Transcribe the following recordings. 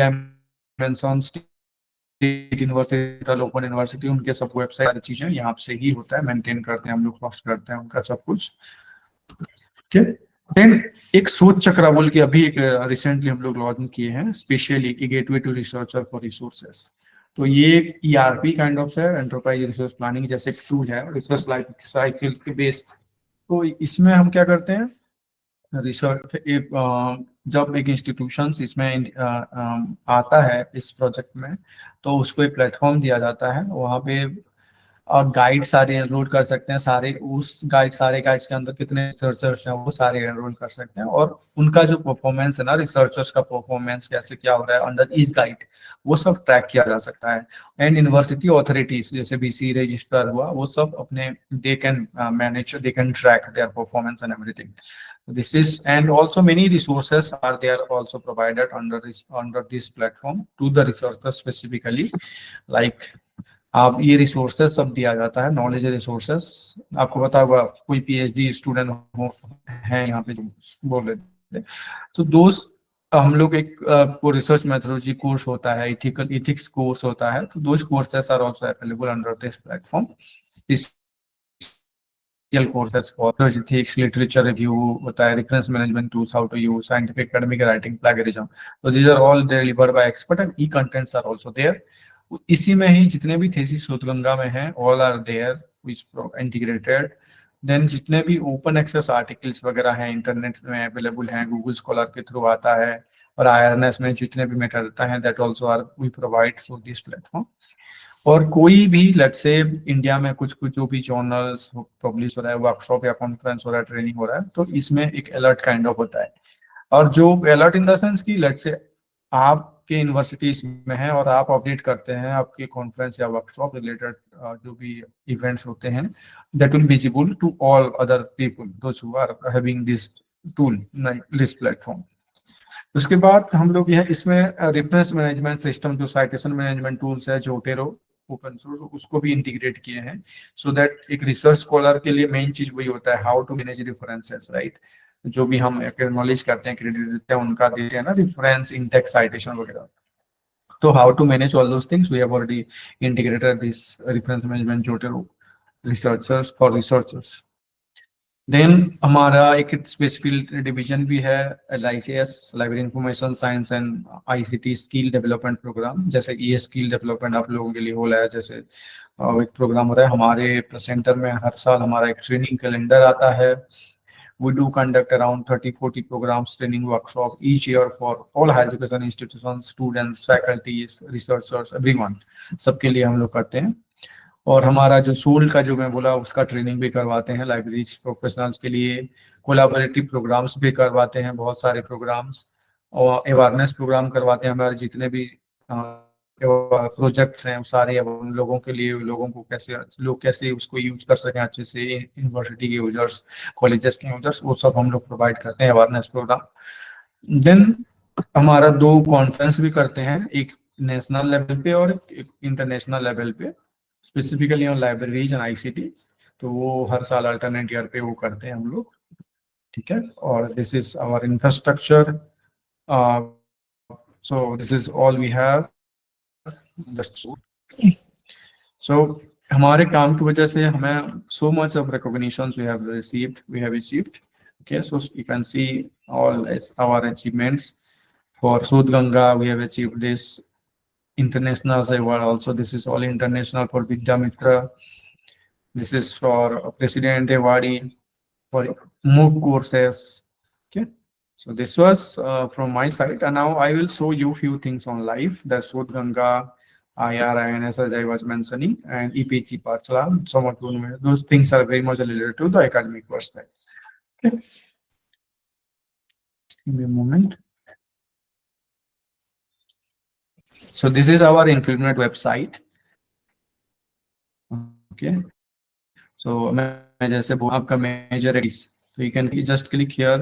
Mention state university, open university, उनके सब website, सारी चीजें यहाँ से ही होता है, मेंटेन करते हैं हम लोग, होस्ट करते हैं उनका सब कुछ। ठीक है। देन एक सोच चक्रा बोल के अभी एक रिसेंटली हम लोग लॉन्च किए हैं, specially gateway to researcher for resources. तो ये एक ईआरपी काइंड ऑफ है, एंटरप्राइज रिसोर्स प्लानिंग जैसे एक टूल है, रिसर्च लाइफ साइकिल के बेस्ड। तो इसमें हम क्या करते हैं, रिसर्च एक जब एक इंस्टीट्यूशन इसमें आता है इस प्रोजेक्ट में, तो उसको एक प्लेटफॉर्म दिया जाता है, वहाँ पे और गाइड सारे एनरोल कर सकते हैं, सारे उस गाइड, सारे गाइड्स के अंदर कितने रिसर्चर्स हैं वो सारे एनरोल कर सकते हैं, और उनका जो परफॉर्मेंस है ना, रिसर्चर्स का परफॉर्मेंस कैसे क्या हो रहा है अंडर ईच गाइड, वो सब ट्रैक किया जा सकता है। एंड यूनिवर्सिटी ऑथोरिटीज जैसे बीसी रजिस्ट्रार हुआ, वो सब अपने they can manage, they can track their performance and everything. This is, and also many resources are there also provided under this platform to the researchers specifically, like आप ये resources सब दिया जाता है, नॉलेज रिसोर्सेस। आपको पता होगा कोई पीएचडी स्टूडेंट हो है यहाँ पे जो बोल रहे थे, तो दोस्त हम लोग एक को रिसर्च मेथोडोलॉजी कोर्स होता है, इथिकल इथिक्स कोर्स होता है, तो those courses are also available under this platform. Courses for ethics, literature review होता है, reference management tools, how to use scientific academic writing, plagiarism. तो these are all delivered by expert and e contents are also there. इसी में ही जितने भी thesis Shodhganga में हैं, all are there which integrated. Then जितने भी ओपन एक्सेस आर्टिकल्स वगैरह हैं इंटरनेट में अवेलेबल हैं, गूगल स्कॉलर के थ्रू आता है, और आईआरएनएस में जितने भी मेटा हैं that also are we provide through this platform. और कोई भी लेट्स से इंडिया में कुछ कुछ जो भी जर्नल्स पब्लिश हो रहा है, वर्कशॉप या कॉन्फ्रेंस हो रहा है, ट्रेनिंग हो रहा है, तो इसमें एक अलर्ट काइंड ऑफ होता है। और जो अलर्ट इन द सेंस की लेट्स से आपके यूनिवर्सिटीज में है और आप अपडेट करते हैं आपके कॉन्फ्रेंस या वर्कशॉप रिलेटेड जो भी इवेंट्स होते हैं, that will visible to all other people those who are having this tool, this platform. उसके बाद हम लोग यह इसमें रेफरेंस मैनेजमेंट सिस्टम, जो साइटेशन मैनेजमेंट टूल्स है, जोटेरो ओपन सोर्स, उसको भी इंटीग्रेट किए हैं, सो दैट एक रिसर्च स्कॉलर के लिए मेन चीज वही होता है, how to manage references, right. जो भी हम एक्नॉलेज करते हैं, क्रेडिट देते हैं, उनका देते हैं ना रेफरेंस, इंडेक्स, साइटेशन वगैरह। तो how to manage all those things, we have already integrated this reference management Zotero researchers for researchers. Then हमारा एक स्पेसिफिक डिवीजन भी है, LICS, library information science and ICT skill development program. जैसे ये skill development आप लोगों के लिए हो रहा है, जैसे एक प्रोग्राम हो रहा है हमारे सेंटर में, हर साल हमारा एक ट्रेनिंग कैलेंडर आता है। We do conduct around 30-40 programs, training workshop each year for all higher education institutions, students, faculties, researchers, everyone, सबके लिए हम लोग करते हैं। और हमारा जो सोल का जो मैं बोला, उसका ट्रेनिंग भी करवाते हैं लाइब्रेरी प्रोफेशनल्स के लिए। कोलाबोरेटिव प्रोग्राम्स भी करवाते हैं, बहुत सारे प्रोग्राम्स, और अवेयरनेस प्रोग्राम करवाते हैं। हमारे जितने भी प्रोजेक्ट्स हैं वो सारे अब उन लोगों के लिए, लोगों को कैसे, लोग कैसे उसको यूज कर सकें अच्छे से, यूनिवर्सिटी के यूजर्स, कॉलेजेस के यूजर्स, वो सब हम लोग प्रोवाइड करते हैं अवेयरनेस प्रोग्राम। देन हमारा 2 कॉन्फ्रेंस भी करते हैं, एक नेशनल लेवल पे और एक इंटरनेशनल लेवल पे, specifically on libraries and ICT। तो वो हर साल अल्टरनेट ईयर पे वो करते हैं हम लोग। ठीक है, और this is our infrastructure. So this is all we have. So हमारे काम की वजह से हमें so much of recognitions we have received. Okay, so you can see all our achievements. For Sudh Ganga, we have achieved this international award also. This is all international for Vidyamitra. This is for President Awadi for MOOC courses. Okay, so this was from my side, and now I will show you few things on live. The Sudh Ganga, IRINS, as I was mentioning, and EPG Parsala. Some of those things are very much related to the academic perspective. Okay, just give me a moment. So this is our Infilmnet website. Okay, so मैं जैसे बोला आपका major is, so you can just click here.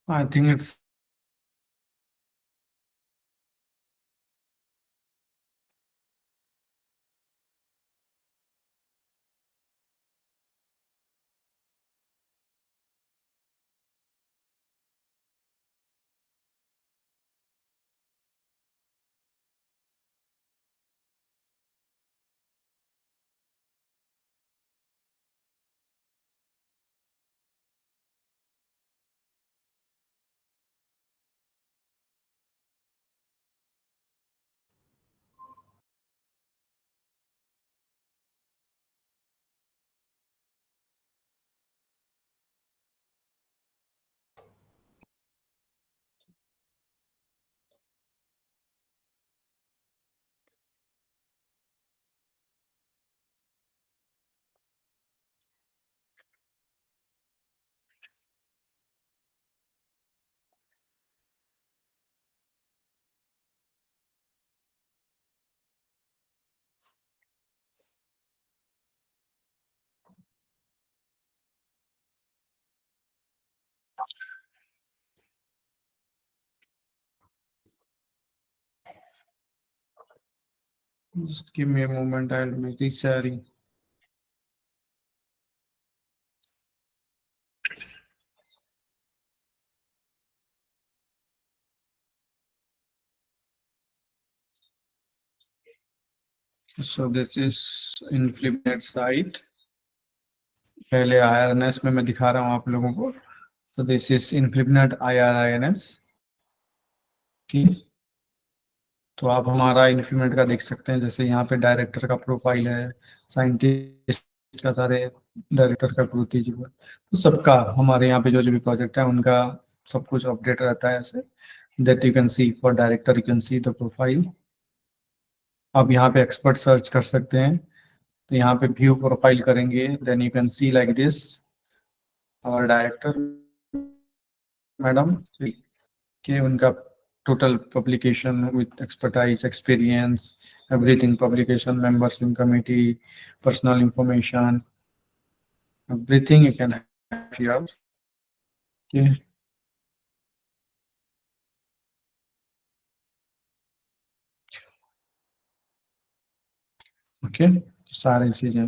I think it's just give me a moment. I'll make it sharing. So this is Inflinet site. पहले IRNS में मैं दिखा रहा हूँ आप लोगों को. तो दिस इज Inflinet IRINS की. तो आप हमारा इन्फ्लुएंट का देख सकते हैं. जैसे यहाँ पे डायरेक्टर का प्रोफाइल है, साइंटिस्ट का, सारे डायरेक्टर का कृति जी का. तो सबका हमारे यहाँ पे जो जो भी प्रोजेक्ट है उनका सब कुछ अपडेट रहता है ऐसे. That you can C for director, you can see the profile. आप यहाँ पे एक्सपर्ट सर्च कर सकते हैं. तो यहाँ पे व्यू प्रोफाइल करेंगे, then you can see like this और डायरेक्टर मैडम के उनका total publication with expertise, experience, everything, publication, members in committee, personal information, everything you can have here. Okay. Okay. सारी चीजें.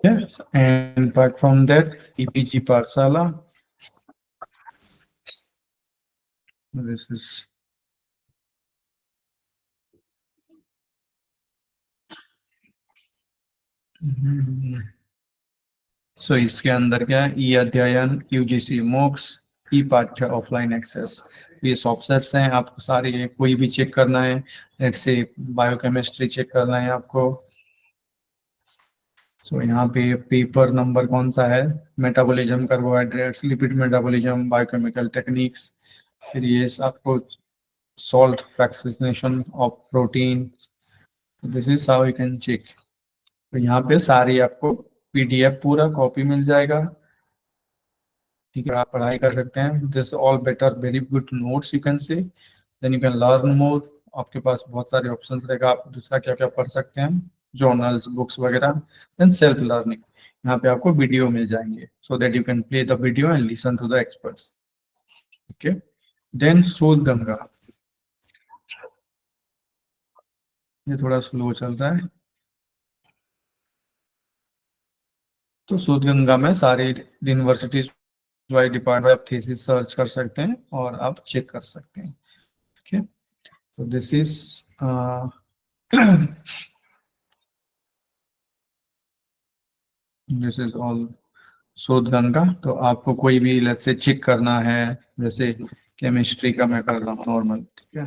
Yeah. And apart from that, EPG Parsala. This is सो इसके अंदर क्या है, ई अध्ययन, यूजीसी मोक्स, ई पाठ्य ऑफलाइन एक्सेस. ये softwares हैं. आपको सारे कोई भी चेक करना है, लेट्स से बायोकेमिस्ट्री चेक करना है आपको. सो यहाँ पे पेपर नंबर कौन सा है, metabolism, carbohydrates, lipid metabolism, biochemical techniques. फिर ये आपको salt fractionation of protein. This is how you can check. तो यहाँ पे सारी आपको पीडीएफ पूरा कॉपी मिल जाएगा. ठीक है, आप पढ़ाई कर सकते हैं. This all better, very good notes you can say, then you can learn more. आपके पास बहुत सारे ऑप्शंस रहेगा, आप दूसरा क्या क्या पढ़ सकते हैं, जर्नल्स, बुक्स वगैरह. देन सेल्फ लर्निंग, यहाँ पे आपको वीडियो मिल जाएंगे, so that you can play the video and listen to the experts. Okay. Then Shodh Ganga. ये थोड़ा स्लो चल रहा है. तो शोध गंगा में सारी यूनिवर्सिटीज वाइज डिपार्टमेंट आप थीसिस सर्च कर सकते हैं और आप चेक कर सकते हैं. ओके. तो this is this is all शोध गंगा. तो आपको कोई भी लेट्स से चेक करना है, जैसे केमिस्ट्री का मैं कर रहा हूँ नॉर्मल. ठीक है.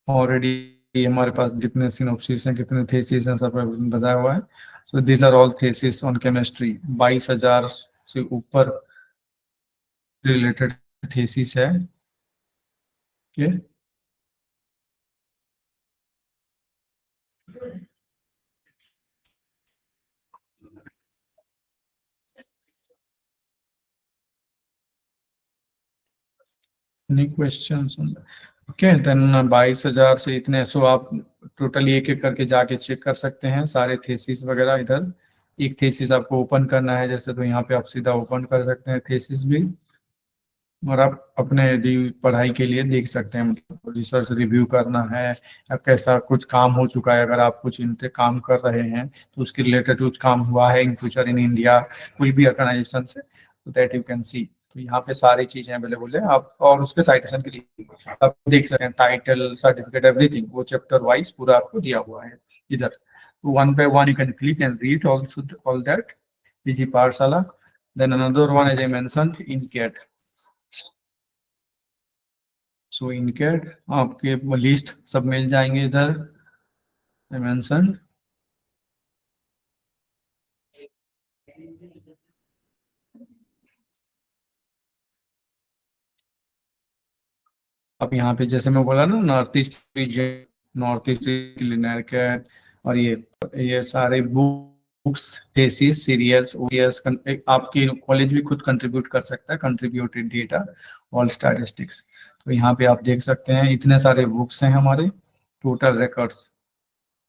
ऑलरेडी हमारे पास जितने सिनॉप्सिस हैं, कितने थेसिस हैं, सब बताया हुआ है. So these are all thesis on chemistry. 22,000 से ऊपर रिलेटेड थेसिस है. Okay. any questions on that? Okay, then 22,000 से इतने, सो आप टोटली एक एक करके जाके चेक कर सकते हैं सारे थेसिस वगैरह। इधर एक थेसिस आपको ओपन करना है जैसे, तो यहाँ पे आप सीधा ओपन कर सकते हैं थेसिस भी, और आप अपने पढ़ाई के लिए देख सकते हैं, मतलब रिसर्च रिव्यू करना है या कैसा कुछ काम हो चुका है, अगर आप कुछ इन पे काम कर रहे हैं तो उसके रिलेटेड कुछ काम हुआ है इन फ्यूचर इन इंडिया कोई भी ऑर्गेनाइजेशन से, तो दैट यू कैन सी। तो यहाँ पे सारी चीजें अवेलेबल है आप, और उसके साइटेशन के लिए आप देख सकते हैं टाइटल सर्टिफिकेट एवरीथिंग, वो चैप्टर वाइज पूरा आपको दिया हुआ है इधर। तो one by one you can click and read also all that PG Pathshala. Then another one as I mentioned in CAT. So in CAT आपके लिस्ट सब मिल जाएंगे इधर मेंशन। अब यहाँ पे जैसे मैं बोला ना, north east region, north east लिनियर कैट, और ये सारे बुक्स थेसिस सीरियल्स ओएस आपके कॉलेज भी खुद कंट्रीब्यूट कर सकता है, कंट्रीब्यूटेड डेटा ऑल स्टैटिस्टिक्स। तो यहाँ पे आप देख सकते हैं इतने सारे बुक्स हैं हमारे, टोटल रिकॉर्ड्स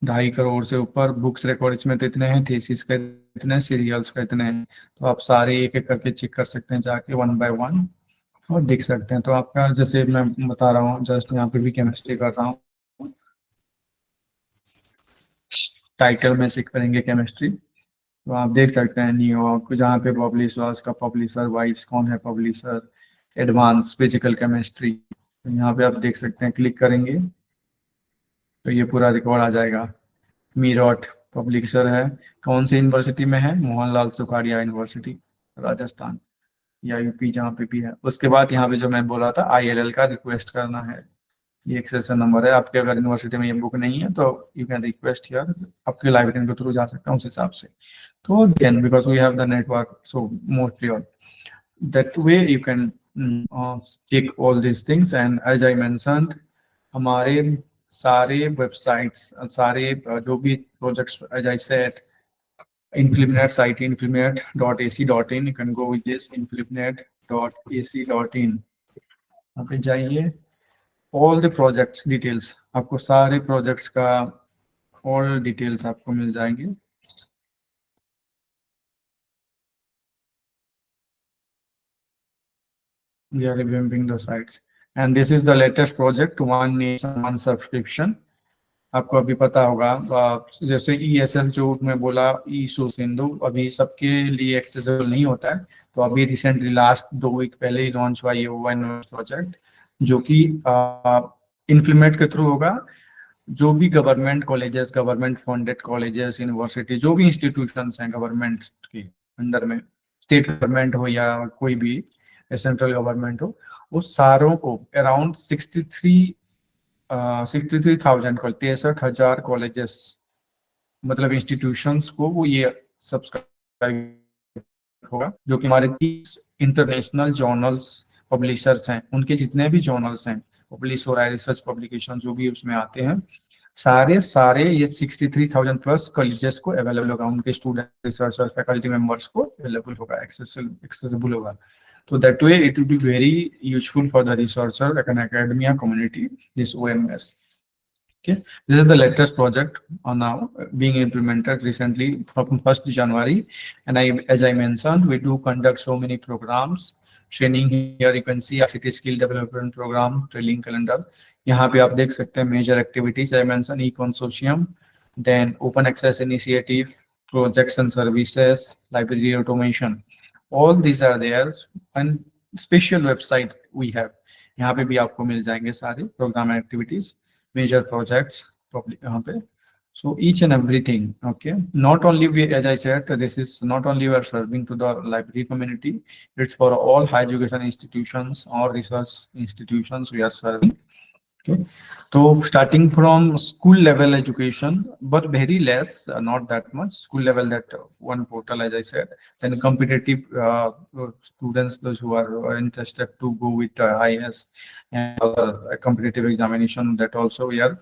2.5 करोड़ से ऊपर बुक्स रिकॉर्ड इसमें, तो इतने हैं थीसिस का इतने, सीरियल्स का इतने हैं। तो आप सारे एक एक करके चेक कर सकते हैं जाके वन बाय वन, और देख सकते हैं। तो आपका जैसे मैं बता रहा हूँ, जस्ट यहाँ पे भी केमिस्ट्री कर रहा हूँ, टाइटल में सीख करेंगे केमिस्ट्री, तो आप देख सकते हैं न्यूयॉर्क जहाँ पे पब्लिश हुआ उसका पब्लिशर वाइज कौन है पब्लिशर, एडवांस फिजिकल केमिस्ट्री, तो यहाँ पे आप देख सकते हैं, क्लिक करेंगे तो ये पूरा रिकॉर्ड आ जाएगा। मीरठ पब्लिशर है, कौन सी यूनिवर्सिटी में है, मोहनलाल सुखाड़िया यूनिवर्सिटी राजस्थान या यूपी जहाँ पे भी है। उसके बाद यहाँ पे जो मैं बोला था ILL का रिक्वेस्ट करना है, ये एक सेशन नंबर है आपके, अगर यूनिवर्सिटी में ये बुक नहीं है तो यू कैन रिक्वेस्ट हियर, आपके लाइब्रेरियन के थ्रू जा सकता हूँ उस हिसाब से। तो then because we have the network so mostly on that way you can check all this things. And as I mentioned हमारे सारे वेबसाइट्स, सारे जो भी projects as I said, Inflipnet site inflipnet.ac.in, you can go with this inflipnet.ac.in, यहाँ पे जाइए, all the projects details, आपको सारे प्रोजेक्ट्स का ऑल डिटेल्स आपको मिल जाएंगे। We are revamping the sites and this is the latest project, one nation one subscription। आपको अभी पता होगा जैसे ESL जो मैं बोला, ई सिंधु अभी सबके लिए एक्सेसिबल नहीं होता है, तो अभी रिसेंटली लास्ट 2 वीक पहले ही लॉन्च हुआ ये ओवन प्रोजेक्ट, जो कि इन्फ्लीमेट के थ्रू होगा। जो भी government colleges, government funded colleges, university, जो भी इंस्टीट्यूशंस हैं गवर्नमेंट के अंडर में, स्टेट गवर्नमेंट हो या कोई भी सेंट्रल गवर्नमेंट हो, वो सारों को अराउंड 63,000 को 63,000 कॉलेजेस मतलब इंस्टीट्यूशंस को वो ये सब्सक्राइब होगा, जो कि हमारे 30 इंटरनेशनल जर्नल्स पब्लिशर्स हैं, उनके जितने भी जर्नल्स हैं पब्लिश हो रहा है, रिसर्च पब्लिकेशन जो भी उसमें आते हैं, सारे सारे ये 63,000 प्लस कॉलेजेस को अवेलेबल होगा, उनके स्टूडेंट रिसर्चर फैकल्टी मेंबर्स को अवेलेबल होगा, एक्सेसिबल होगा। तो that way it will be very useful for the researcher like an academia community, this OMS। Okay, this is the latest project now being implemented recently from 1st January, and as I mentioned, we do conduct so many programs, training here you can see ICT skill development program, training calendar। यहाँ पे आप देख सकते हैं major activities I mentioned, e-consortium, then open access initiative, projects and services, library automation, all these are there, and special website we have, यहाँ पे भी आपको मिल जाएंगे सारे प्रोग्राम एक्टिविटीज, मेजर प्रोजेक्ट्स यहाँ पे। So each and everything, okay, not only we, as I said, this is not only we are serving to the library community, it's for all higher education institutions or research institutions we are serving। Okay, so starting from school level education, but very less, not that much school level, that one portal as I said, then competitive students, those who are interested to go with IS and other competitive examination, that also we are,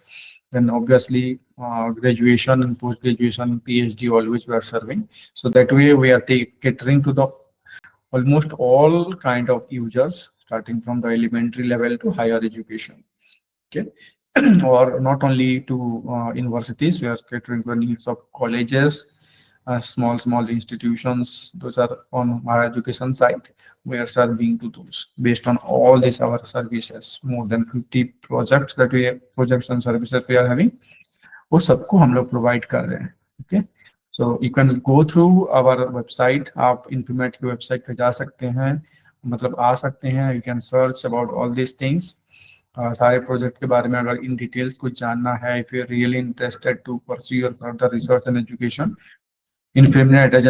then obviously graduation and post graduation PhD always we are serving, so that way we are catering to the almost all kind of users starting from the elementary level to higher education. Okay. Or not only to universities, we are catering to the needs of colleges, small institutions. Those are on higher education side. We are serving to those based on all these our services. More than 50 projects and services we are having. वो सबको हम लोग provide कर रहे हैं. Okay, so you can go through our website. आप इन्फॉर्मेट की वेबसाइट पे जा सकते हैं, मतलब आ सकते हैं. You can search about all this things. सारे प्रोजेक्ट के बारे में अगर इन डिटेल्स कुछ जानना है, if you are really interested to pursue your further research and education in Filmnet, as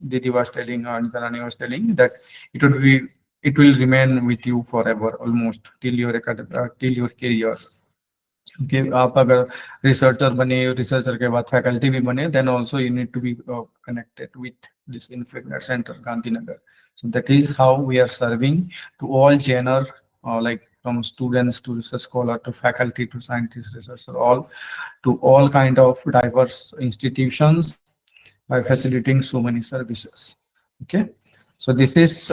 Didi was telling, Anjanani was telling, that it will remain with you forever, almost till your career. Okay, आप अगर researcher बने, researcher के बाद faculty भी बने, then also you need to be connected with this Infilnet Center, Gandhinagar. So that is how we are serving to all genre, like from students to research scholar to faculty to scientists, researcher, all kind of diverse institutions by facilitating so many services. Okay, so this is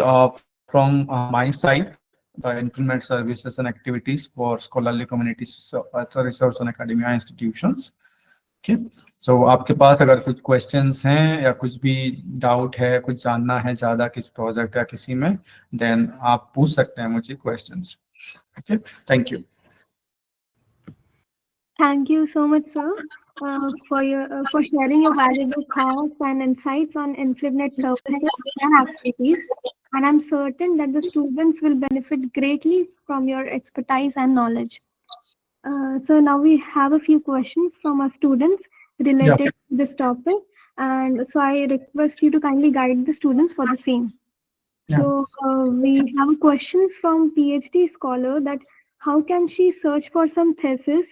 from my side, the implement services and activities for scholarly communities, research and academia institutions. Okay, so आपके पास अगर कुछ questions हैं या कुछ भी doubt है, कुछ जानना है ज़्यादा किस project या किसी में, then आप पूछ सकते हैं मुझे questions. Okay, thank you. Thank you so much, sir, for sharing your valuable thoughts and insights on Infibnet services and activities. And I'm certain that the students will benefit greatly from your expertise and knowledge. So now we have a few questions from our students related to this topic. And so I request you to kindly guide the students for the same. So we have a question from PhD scholar that how can she search for some thesis